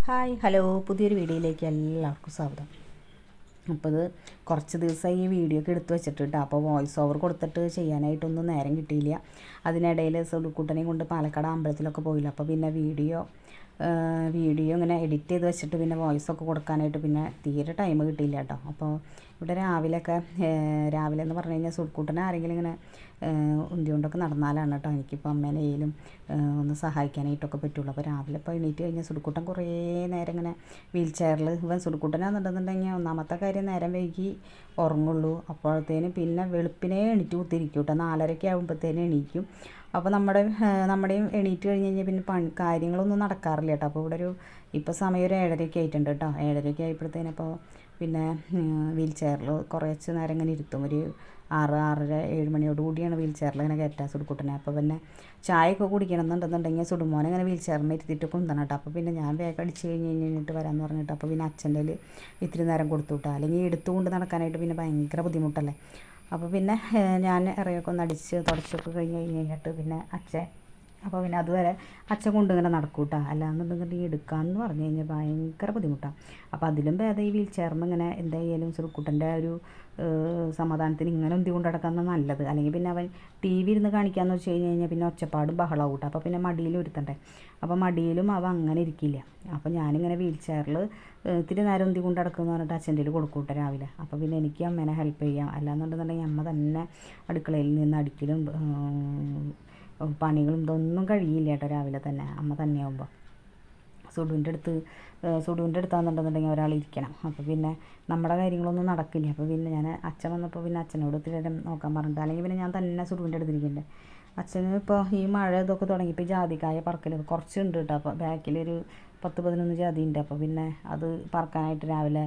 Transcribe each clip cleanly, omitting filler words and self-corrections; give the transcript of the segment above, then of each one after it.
Hi hello പുതിയൊരു വീഡിയോയിലേക്ക് എല്ലാവർക്കും സ്വാഗതം. അപ്പോൾ ഇത് കുറച്ച് ദിവസമായി ഈ വീഡിയോ ഒക്കെ എടുത്ത് വെച്ചിട്ട് കേട്ടോ. അപ്പോൾ വോയിസ് ഓവർ കൊടുത്തിട്ട് ചെയ്യാനായിട്ടൊന്നും നേരം കിട്ടിയില്ല. അതിനിടയിൽ സുടുക്കുട്ടനെയും കൊണ്ട് പാലക്കാട് അമ്പലത്തിലൊക്കെ പോയില്ല. അപ്പോൾ പിന്നെ വീഡിയോ ഇങ്ങനെ എഡിറ്റ് ചെയ്ത് വെച്ചിട്ട് പിന്നെ വോയിസൊക്കെ കൊടുക്കാനായിട്ട് പിന്നെ തീരെ ടൈം കിട്ടിയില്ല കേട്ടോ. അപ്പോൾ ഇവിടെ രാവിലെ എന്ന് പറഞ്ഞു കഴിഞ്ഞാൽ സുടുക്കുട്ടനെ ആരെങ്കിലും ഇങ്ങനെ ഉന്തികൊണ്ടൊക്കെ നടന്നാലാണ് കേട്ടോ എനിക്കിപ്പോൾ അമ്മേനെയും ഒന്ന് സഹായിക്കാനായിട്ടൊക്കെ പറ്റുള്ളൂ. അപ്പോൾ രാവിലെ ഇപ്പോൾ എണീറ്റ് കഴിഞ്ഞാൽ സുടുക്കുട്ടൻ കുറേ നേരം ഇങ്ങനെ വീൽ ചെയറിൽ സുടുക്കുട്ടനാണെന്നുണ്ടെന്നുണ്ടെങ്കിൽ ഒന്നാമത്തെ കാര്യം നേരം വൈകി ഉറങ്ങുള്ളൂ. അപ്പോഴത്തേനും പിന്നെ വെളുപ്പിനെ എണീറ്റ് കുത്തിരിക്കും കേട്ടോ. 4:30 ആകുമ്പോഴത്തേനും എണീക്കും. അപ്പോൾ നമ്മുടെയും എണീറ്റ് കഴിഞ്ഞ് കഴിഞ്ഞാൽ പിന്നെ കാര്യങ്ങളൊന്നും നടക്കാറില്ല കേട്ടോ. അപ്പോൾ ഇവിടെ ഇപ്പോൾ സമയം ഒരു 7:30 ആയിട്ടുണ്ട് കേട്ടോ. 7:30 ആയപ്പോഴത്തേനും അപ്പോൾ പിന്നെ വീൽ ചെയറിൽ കുറച്ച് നേരം ഇങ്ങനെ ഇരുത്തും. ഒരു 6:30 7 മണിയോട് കൂടിയാണ് വീൽ ചെയറിൽ ഇങ്ങനെ കയറ്റാൻ സുടുക്കുട്ടനെ. അപ്പോൾ പിന്നെ ചായയൊക്കെ കുടിക്കണം എന്നുണ്ടെന്നുണ്ടെങ്കിൽ സുടുമോനെ ഇങ്ങനെ വീൽ ചെയറിൽ ഇരുത്തിയിട്ട് കുന്തണം കേട്ടോ. അപ്പോൾ പിന്നെ ഞാൻ വേഗം അടിച്ച് കഴിഞ്ഞിട്ട് വരാമെന്ന് പറഞ്ഞിട്ട് അപ്പോൾ പിന്നെ അച്ഛൻ്റെ ഇത്തിരി നേരം കൊടുത്തു വിട്ടാൽ അല്ലെങ്കിൽ എടുത്തുകൊണ്ട് നടക്കാനായിട്ട് പിന്നെ ഭയങ്കര ബുദ്ധിമുട്ടല്ലേ. അപ്പോൾ പിന്നെ ഞാൻ ഇറയൊക്കെ ഒന്ന് അടിച്ച് തുടച്ചൊക്കെ കഴിഞ്ഞിട്ട് പിന്നെ അപ്പോൾ പിന്നെ അതുവരെ അച്ഛൻ കൊണ്ടിങ്ങനെ നടക്കും കേട്ടോ. അല്ലാന്നുണ്ടെന്നുണ്ടെങ്കിൽ എടുക്കാമെന്ന് പറഞ്ഞു കഴിഞ്ഞാൽ ഭയങ്കര ബുദ്ധിമുട്ടാണ്. അപ്പോൾ അതിലും ഭേദം ഈ വീൽ ചെയറിന് ഇങ്ങനെ എന്തായാലും സുടുക്കുട്ടൻ്റെ ഒരു സമാധാനത്തിന് ഇങ്ങനെ ഉന്തി കൊണ്ട് നടക്കുന്നത് നല്ലത്. അല്ലെങ്കിൽ പിന്നെ അവൻ TV ഇരുന്ന് കാണിക്കാമെന്ന് വെച്ച് കഴിഞ്ഞാൽ പിന്നെ ഒച്ചപ്പാടും ബഹളവും കൂട്ടാം. അപ്പോൾ പിന്നെ മടിയിൽ ഒരുത്തണ്ടേ. അപ്പോൾ മടിയിലും അവ അങ്ങനെ ഇരിക്കില്ല. അപ്പോൾ ഞാനിങ്ങനെ വീൽ ചെയറിൽ ഇത്തിരി നേരം ഉന്തി കൊണ്ട് നടക്കുമെന്ന് പറഞ്ഞിട്ട് അച്ഛൻ്റെ കൊടുക്കും കേട്ടോ രാവിലെ. അപ്പോൾ പിന്നെ എനിക്ക് അമ്മേനെ ഹെൽപ്പ് ചെയ്യാം. അല്ലാന്നുണ്ടെന്നുണ്ടെങ്കിൽ അമ്മ തന്നെ അടുക്കളയിൽ നിന്ന് അടിക്കലും പണികളും ഇതൊന്നും കഴിയില്ല കേട്ടോ രാവിലെ തന്നെ അമ്മ തന്നെയാകുമ്പോൾ. സുഡുവിൻ്റെ അടുത്താണെന്നുണ്ടെന്നുണ്ടെങ്കിൽ ഒരാൾ ഇരിക്കണം. അപ്പോൾ പിന്നെ നമ്മുടെ കാര്യങ്ങളൊന്നും നടക്കില്ല. അപ്പോൾ പിന്നെ ഞാൻ അച്ഛൻ വന്നപ്പോൾ പിന്നെ അച്ഛനോട് ഇത്തിരി നേരം നോക്കാൻ പറഞ്ഞിട്ട് അല്ലെങ്കിൽ പിന്നെ ഞാൻ തന്നെ സുഡുവിൻ്റെ അടുത്തിരിക്കണ്ടേ. അച്ഛന് ഇപ്പോൾ ഈ മഴ ഇതൊക്കെ തുടങ്ങിയപ്പോൾ ജാതിക്കായ പറക്കൽ കുറച്ചുണ്ട് കേട്ടോ. അപ്പോൾ ബാക്കിലൊരു 10-11 ജാതി ഉണ്ട്. അപ്പോൾ പിന്നെ അത് പറക്കാനായിട്ട് രാവിലെ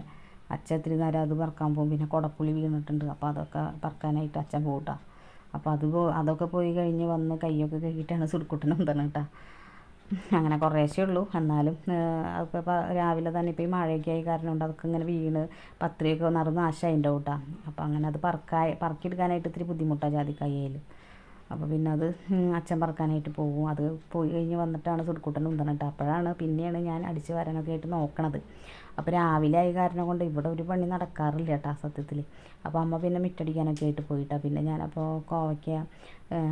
അച്ഛൻ ഇത്തിരി നേരം അത് പറക്കാൻ പോകും. പിന്നെ കുടപ്പുളി വീണിട്ടുണ്ട്. അപ്പോൾ അതൊക്കെ പറക്കാനായിട്ട് അച്ഛൻ പോകട്ടോ. അപ്പോൾ അതൊക്കെ പോയി കഴിഞ്ഞ് വന്ന് കൈയൊക്കെ കഴുകിയിട്ടാണ് സുടുക്കുട്ടനെ ഉന്തണം കേട്ടോ. അങ്ങനെ കുറേശ്ശേ ഉള്ളൂ. എന്നാലും അപ്പോൾ രാവിലെ തന്നെ ഇപ്പോൾ ഈ മഴയൊക്കെ ആയി കാരണം കൊണ്ട് അതൊക്കെ ഇങ്ങനെ വീണ് പത്രിയൊക്കെ നിറഞ്ഞ് നാശമായിട്ടുണ്ടാവും കേട്ടോ. അപ്പോൾ അങ്ങനെ അത് പറക്കിയെടുക്കാനായിട്ട് ഇത്തിരി ബുദ്ധിമുട്ടാണ് ജാതിക്കായയിൽ. അപ്പോൾ പിന്നെ അത് അച്ഛൻ പറക്കാനായിട്ട് പോകും. അത് പോയി കഴിഞ്ഞ് വന്നിട്ടാണ് സുടുക്കുട്ടനെ ഉന്തണം കേട്ടോ. അപ്പോഴാണ് പിന്നെയാണ് ഞാൻ അടിച്ച് വരാനൊക്കെ ആയിട്ട് നോക്കണത്. അപ്പോൾ രാവിലെ ആയ കാരണം കൊണ്ട് ഇവിടെ ഒരു പണി നടക്കാറില്ല കേട്ടോ സത്യത്തിൽ. അപ്പോൾ അമ്മ പിന്നെ മിറ്റടിക്കാനൊക്കെ ആയിട്ട് പോയിട്ടാണ്. പിന്നെ ഞാനപ്പോൾ കോവയ്ക്ക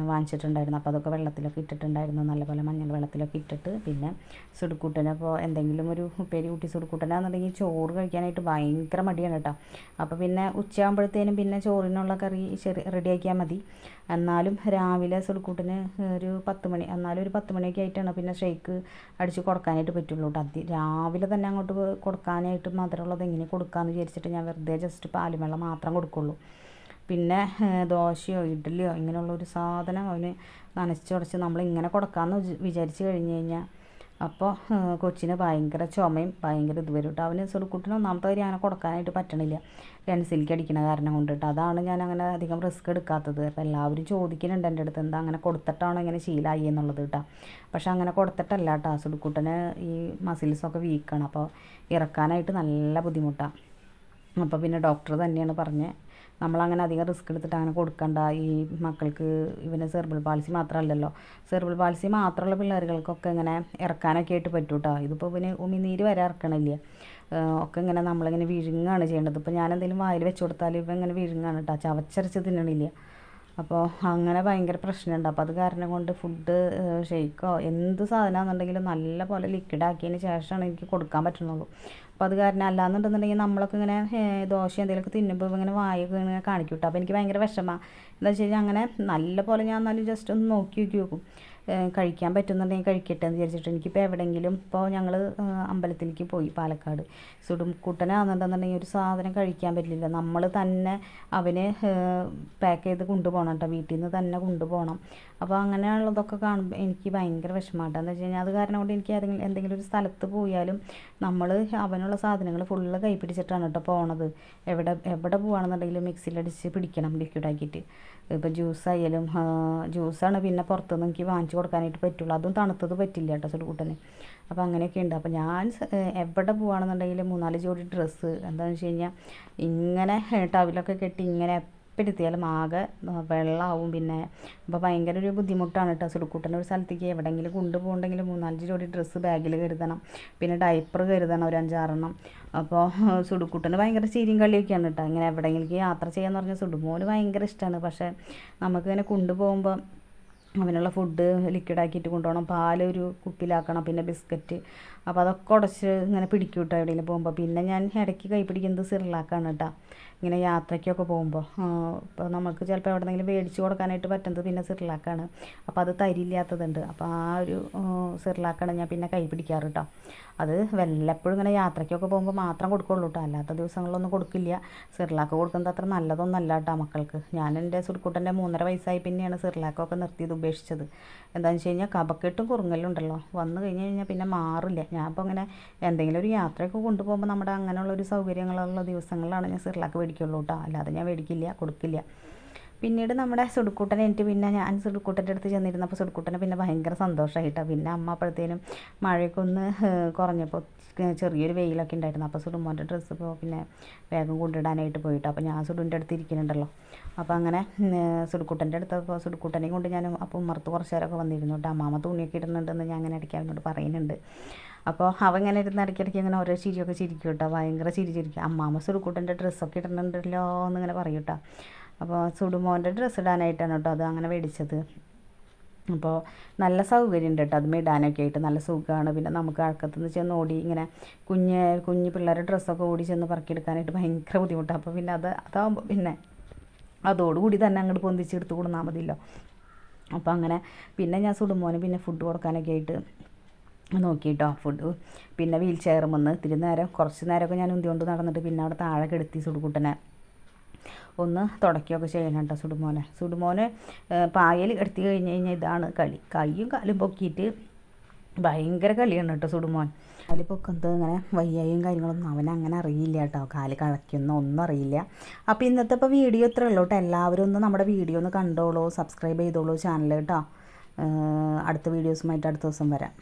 വാങ്ങിച്ചിട്ടുണ്ടായിരുന്നു. അപ്പോൾ അതൊക്കെ വെള്ളത്തിലൊക്കെ ഇട്ടിട്ടുണ്ടായിരുന്നു. നല്ലപോലെ മഞ്ഞൾ വെള്ളത്തിലൊക്കെ ഇട്ടിട്ട് പിന്നെ സുടുക്കുട്ടനപ്പോൾ എന്തെങ്കിലും ഒരു ഉപ്പേരി കൂട്ടി സുടുക്കുട്ടനാണെന്നുണ്ടെങ്കിൽ ചോറ് കഴിക്കാനായിട്ട് ഭയങ്കര മടിയാണ് കേട്ടോ. അപ്പോൾ പിന്നെ ഉച്ചയാകുമ്പോഴത്തേനും പിന്നെ ചോറിനുള്ള കറി റെഡിയാക്കിയാൽ മതി. എന്നാലും രാവിലെ സുടുക്കുട്ടന് ഒരു 10 മണി എന്നാലും ഒരു 10 മണിയൊക്കെ ആയിട്ടാണ് പിന്നെ ഷേക്ക് അടിച്ച് കൊടുക്കാനായിട്ട് പറ്റുള്ളൂ കേട്ടോ. രാവിലെ തന്നെ അങ്ങോട്ട് കൊടുക്കാനായിട്ട് മധുരമുള്ളത് എങ്ങനെ കൊടുക്കാമെന്ന് വിചാരിച്ചിട്ട് ഞാൻ വെറുതെ ജസ്റ്റ് പാലും വെള്ളം മാത്രം കൊടുക്കുള്ളൂ. പിന്നെ ദോശയോ ഇഡ്ഡലിയോ ഇങ്ങനെയുള്ള ഒരു സാധനം അവന് നനച്ചുടച്ച് നമ്മളിങ്ങനെ കൊടുക്കാമെന്ന് വിചാരിച്ച് കഴിഞ്ഞ് കഴിഞ്ഞാൽ അപ്പോൾ കൊച്ചിന് ഭയങ്കര ചുമയും ഭയങ്കര ഇത് വരും കേട്ടോ. അവന് സുടുക്കുട്ടിന് ഒന്നാമത്തെ കാര്യം അങ്ങനെ കൊടുക്കാനായിട്ട് പറ്റണില്ല പെൻസിലേക്ക് അടിക്കണ കാരണം കൊണ്ടിട്ട്. അതാണ് ഞാൻ അങ്ങനെ അധികം റിസ്ക് എടുക്കാത്തത്. അപ്പോൾ എല്ലാവരും ചോദിക്കുന്നുണ്ട് എൻ്റെ അടുത്ത് എന്താ അങ്ങനെ കൊടുത്തിട്ടാണോ ഇങ്ങനെ ശീലമായി എന്നുള്ളത് കേട്ടോ. പക്ഷെ അങ്ങനെ കൊടുത്തിട്ടല്ല കേട്ടോ. സുടുക്കുട്ടന് ഈ മസിൽസൊക്കെ വീക്കാണ്. അപ്പോൾ ഇറക്കാനായിട്ട് നല്ല ബുദ്ധിമുട്ടാണ്. അപ്പോൾ പിന്നെ ഡോക്ടർ തന്നെയാണ് പറഞ്ഞത് നമ്മളങ്ങനെ അധികം റിസ്ക് എടുത്തിട്ട് അങ്ങനെ കൊടുക്കണ്ട. ഈ മക്കൾക്ക് ഇവന് സെറിബ്രൽ പാൾസി മാത്രമല്ലല്ലോ. സെറിബ്രൽ പാൾസി മാത്രമുള്ള പിള്ളേർക്കൊക്കെ ഇങ്ങനെ ഇറക്കാനൊക്കെ ആയിട്ട് പറ്റും കേട്ടോ. ഇതിപ്പോൾ ഇവന് ഉമിനീര് വരെ ഇറക്കണില്ല. ഒക്കെ ഇങ്ങനെ നമ്മളിങ്ങനെ വിഴുങ്ങാണ് ചെയ്യേണ്ടത്. ഇപ്പോൾ ഞാൻ എന്തെങ്കിലും വായിൽ വെച്ച് കൊടുത്താൽ ഇവ ഇങ്ങനെ വിഴുങ്ങാണ് കേട്ടോ. ചവച്ചരച്ച് തിന്നണില്ല. അപ്പോൾ അങ്ങനെ ഭയങ്കര പ്രശ്നമുണ്ട്. അപ്പോൾ അത് കാരണം കൊണ്ട് ഫുഡ് ഷെയ്ക്കോ എന്ത് സാധനമാണെന്നുണ്ടെങ്കിലും നല്ല പോലെ ലിക്വിഡാക്കിയതിന് ശേഷമാണ് എനിക്ക് കൊടുക്കാൻ പറ്റുന്നുള്ളൂ. അപ്പോൾ അത് കാരണം അല്ലാന്നുണ്ടെന്നുണ്ടെങ്കിൽ നമ്മളൊക്കെ ഇങ്ങനെ ദോശ എന്തെങ്കിലുമൊക്കെ തിന്നുമ്പോൾ ഇങ്ങനെ വായൊക്കെ ഇങ്ങനെ കാണിക്കും കേട്ടോ. അപ്പോൾ എനിക്ക് ഭയങ്കര വിഷമമാണ്. എന്താ വെച്ച് കഴിഞ്ഞാൽ അങ്ങനെ നല്ല പോലെ ഞാൻ എന്നാലും ജസ്റ്റ് ഒന്ന് നോക്കി നോക്കും. കഴിക്കാൻ പറ്റുന്നുണ്ടെങ്കിൽ കഴിക്കട്ടെ എന്ന് വിചാരിച്ചിട്ട്. എനിക്കിപ്പോൾ എവിടെയെങ്കിലും ഇപ്പോൾ ഞങ്ങൾ അമ്പലത്തിലേക്ക് പോയി പാലക്കാട്. സുടുക്കുട്ടനാണെന്നുണ്ടെന്നുണ്ടെങ്കിൽ ഒരു സാധനം കഴിക്കാൻ പറ്റില്ല. നമ്മൾ തന്നെ അവന് പാക്ക് ചെയ്ത് കൊണ്ടുപോകണം കേട്ടോ. വീട്ടിൽ നിന്ന് തന്നെ കൊണ്ടുപോകണം. അപ്പോൾ അങ്ങനെയുള്ളതൊക്കെ കാണുമ്പോൾ എനിക്ക് ഭയങ്കര വിഷമമാട്ടോ. എന്താ വെച്ച് കഴിഞ്ഞാൽ അത് കാരണം കൊണ്ട് എനിക്ക് എന്തെങ്കിലും ഒരു സ്ഥലത്ത് പോയാലും നമ്മൾ അവനുള്ള സാധനങ്ങൾ ഫുള്ള് കൈ പിടിച്ചിട്ടാണ് കേട്ടോ പോണത്. എവിടെ പോവുകയാണെന്നുണ്ടെങ്കിലും മിക്സിയിലടിച്ച് പിടിക്കണം ലിക്വിഡാക്കിയിട്ട്. ഇപ്പോൾ ജ്യൂസായാലും ജ്യൂസാണ് പിന്നെ പുറത്തുനിന്ന് എനിക്ക് വാങ്ങിച്ച് കൊടുക്കാനായിട്ട് പറ്റുള്ളൂ. അതും തണുത്തത് പറ്റില്ല കേട്ടോ സുടുക്കുട്ടന്. അപ്പോൾ അങ്ങനെയൊക്കെ ഉണ്ട്. അപ്പോൾ ഞാൻ എവിടെ പോവുകയാണെന്നുണ്ടെങ്കിൽ 3-4 ജോഡി ഡ്രസ്സ് എന്താണെന്ന് വെച്ച് കഴിഞ്ഞാൽ ഇങ്ങനെ ടവലൊക്കെ കെട്ടി ഇങ്ങനെ തണുപ്പെടുത്തിയാലും ആകെ വെള്ളമാവും. പിന്നെ അപ്പോൾ ഭയങ്കര ഒരു ബുദ്ധിമുട്ടാണ് കേട്ടോ. സുടുക്കൂട്ടൻ്റെ ഒരു സ്ഥലത്തേക്ക് എവിടെയെങ്കിലും കൊണ്ടുപോകണമെങ്കിൽ 3-4 ജോഡി ഡ്രസ്സ് ബാഗിൽ കരുതണം. പിന്നെ ഡയപ്പർ കരുതണം ഒരു 5-6 എണ്ണം. അപ്പോൾ സുടുക്കൂട്ടന് ഭയങ്കര ചിരിയും കളിയൊക്കെയാണ് കേട്ടോ. ഇങ്ങനെ എവിടെയെങ്കിലും യാത്ര ചെയ്യാന്ന് പറഞ്ഞാൽ സുടുമോന് ഭയങ്കര ഇഷ്ടമാണ്. പക്ഷേ നമുക്കിങ്ങനെ കൊണ്ടുപോകുമ്പോൾ അവനുള്ള ഫുഡ് ലിക്വിഡാക്കിയിട്ട് കൊണ്ടുപോകണം. പാലൊരു കുപ്പിയിലാക്കണം. പിന്നെ ബിസ്ക്കറ്റ്. അപ്പോൾ അതൊക്കെ ഉടച്ച് ഇങ്ങനെ പിടിക്കും കേട്ടോ എവിടെയെങ്കിലും പോകുമ്പോൾ. പിന്നെ ഞാൻ ഇടയ്ക്ക് കൈ പിടിക്കുന്നത് സിറിലാക്കാണ് കേട്ടോ. ഇങ്ങനെ യാത്രയ്ക്കൊക്കെ പോകുമ്പോൾ ഇപ്പോൾ നമുക്ക് ചിലപ്പോൾ എവിടെയെങ്കിലും മേടിച്ച് കൊടുക്കാനായിട്ട് പറ്റുന്നത് പിന്നെ സിറിലാക്കാണ്. അപ്പോൾ അത് തരില്ലാത്തതുണ്ട്. അപ്പോൾ ആ ഒരു സിറിലാക്കാണ് ഞാൻ പിന്നെ കൈ പിടിക്കാറ് കേട്ടോ. അത് വല്ലപ്പോഴും ഇങ്ങനെ യാത്രയ്ക്കൊക്കെ പോകുമ്പോൾ മാത്രം കൊടുക്കുള്ളൂ കേട്ടോ. അല്ലാത്ത ദിവസങ്ങളിലൊന്നും കൊടുക്കില്ല. സിറിലാക്ക് കൊടുക്കുന്നത് അത്ര നല്ലതൊന്നല്ല കേട്ടോ മക്കൾക്ക്. ഞാൻ എൻ്റെ സുടുക്കൂട്ടൻ്റെ 3.5 വയസ്സായി പിന്നെയാണ് സിറിലാക്കൊക്കെ നിർത്തിയത്, ഉപേക്ഷിച്ചത്. എന്താണെന്ന് വെച്ച് കഴിഞ്ഞാൽ കഫക്കെട്ടും കുറുങ്ങലും ഉണ്ടല്ലോ, വന്നു കഴിഞ്ഞാൽ പിന്നെ മാറില്ല. ഞാൻ അപ്പോൾ അങ്ങനെ എന്തെങ്കിലും ഒരു യാത്രയൊക്കെ കൊണ്ടുപോകുമ്പോൾ നമ്മുടെ അങ്ങനെയുള്ളൊരു സൗകര്യങ്ങളുള്ള ദിവസങ്ങളിലാണ് ഞാൻ സിറിലാക്ക് മേടിക്കുള്ളൂ കേട്ടോ. അല്ലാതെ ഞാൻ മേടിക്കില്ല, കൊടുക്കില്ല. പിന്നീട് നമ്മുടെ സുടുക്കൂട്ടനെ എനിക്ക് പിന്നെ ഞാൻ സുടുക്കൂട്ടൻ്റെ അടുത്ത് ചെന്നിരുന്നപ്പോൾ സുടുക്കൂട്ടനെ പിന്നെ ഭയങ്കര സന്തോഷമായിട്ടാണ്. പിന്നെ അമ്മ അപ്പോഴത്തേനും മഴയൊക്കെ ഒന്ന് കുറഞ്ഞപ്പോൾ ചെറിയൊരു വെയിലൊക്കെ ഉണ്ടായിരുന്നു. അപ്പോൾ സുടുമോൻ്റെ ഡ്രസ്സ് ഇപ്പോൾ പിന്നെ വേഗം കൊണ്ടിടാനായിട്ട് പോയിട്ട് അപ്പോൾ ഞാൻ സുടുവിൻ്റെ അടുത്ത് ഇരിക്കുന്നുണ്ടല്ലോ. അപ്പോൾ അങ്ങനെ സുടുക്കൂട്ടൻ്റെ അടുത്തൊക്കെ സുടുക്കൂട്ടനെയും കൊണ്ട് ഞാൻ അപ്പോൾ ഉമ്മർത്ത് കുറച്ച് നേരമൊക്കെ വന്നിരുന്നു കേട്ടോ. അമ്മാമ്മ തുണിയൊക്കെ ഇടുന്നുണ്ടെന്ന് ഞാൻ അങ്ങനെ ഇടയ്ക്ക് അവനോട് പറയുന്നുണ്ട്. അപ്പോൾ അവൻ ഇങ്ങനെ ഇരുന്ന് ഇടയ്ക്കിടയ്ക്ക് ഇങ്ങനെ ഓരോ ചിരിയൊക്കെ ചിരിക്കും കേട്ടോ. ഭയങ്കര ചിരിക്കും. അമ്മാമ്മ സുടുക്കൂട്ടൻ്റെ ഡ്രസ്സൊക്കെ ഇടുന്നുണ്ടല്ലോ എന്നിങ്ങനെ പറയും കേട്ടോ. അപ്പോൾ സുടുമോൻ്റെ ഡ്രസ്സ് ഇടാനായിട്ടാണ് കേട്ടോ അത് അങ്ങനെ മേടിച്ചത്. അപ്പോൾ നല്ല സൗകര്യമുണ്ട് കേട്ടോ അത് ഇടാനൊക്കെ ആയിട്ട്, നല്ല സുഖമാണ്. പിന്നെ നമുക്ക് അഴക്കത്തുനിന്ന് ചെന്ന് ഓടി ഇങ്ങനെ കുഞ്ഞ് പിള്ളേരുടെ ഡ്രസ്സൊക്കെ ഓടി ചെന്ന് പറക്കിയെടുക്കാനായിട്ട് ഭയങ്കര ബുദ്ധിമുട്ടാണ്. അപ്പോൾ പിന്നെ അതാകുമ്പോൾ പിന്നെ അതോടുകൂടി തന്നെ അങ്ങോട്ട് പൊന്തിച്ചെടുത്ത് കൊടുന്നാൽ മതിയല്ലോ. അപ്പോൾ അങ്ങനെ പിന്നെ ഞാൻ സുടുമോന് പിന്നെ ഫുഡ് കൊടുക്കാനൊക്കെ ആയിട്ട് നോക്കിയിട്ടോ. ഫുഡ് പിന്നെ വീൽ ചെയറും വന്ന് ഇത്തിരി നേരം കുറച്ച് നേരമൊക്കെ ഞാൻ ഉന്തികൊണ്ട് നടന്നിട്ട് പിന്നെ അവിടെ താഴെ കിടത്തി സുടുക്കൂട്ടനെ ഒന്ന് തുടയ്ക്കുകയൊക്കെ ചെയ്യണം കേട്ടോ. സുടുമോന് പായൽ എടുത്തി കഴിഞ്ഞാൽ ഇതാണ് കളി. കൈയും കാലും പൊക്കിയിട്ട് ഭയങ്കര കളിയാണ് കേട്ടോ സുടുമോൻ. കാല് പൊക്കുന്നത് ഇങ്ങനെ വയ്യായും കാര്യങ്ങളൊന്നും അവനങ്ങനെ അറിയില്ല കേട്ടോ. കാല് കളയ്ക്കുന്ന ഒന്നും അറിയില്ല. അപ്പോൾ ഇന്നത്തെ വീഡിയോ ഇത്രയേ ഉള്ളൂ കേട്ടോ. എല്ലാവരും ഒന്ന് നമ്മുടെ വീഡിയോ ഒന്ന് കണ്ടോളൂ, സബ്സ്ക്രൈബ് ചെയ്തോളൂ ചാനൽ കേട്ടോ. അടുത്ത വീഡിയോസുമായിട്ട് അടുത്ത ദിവസം വരാം.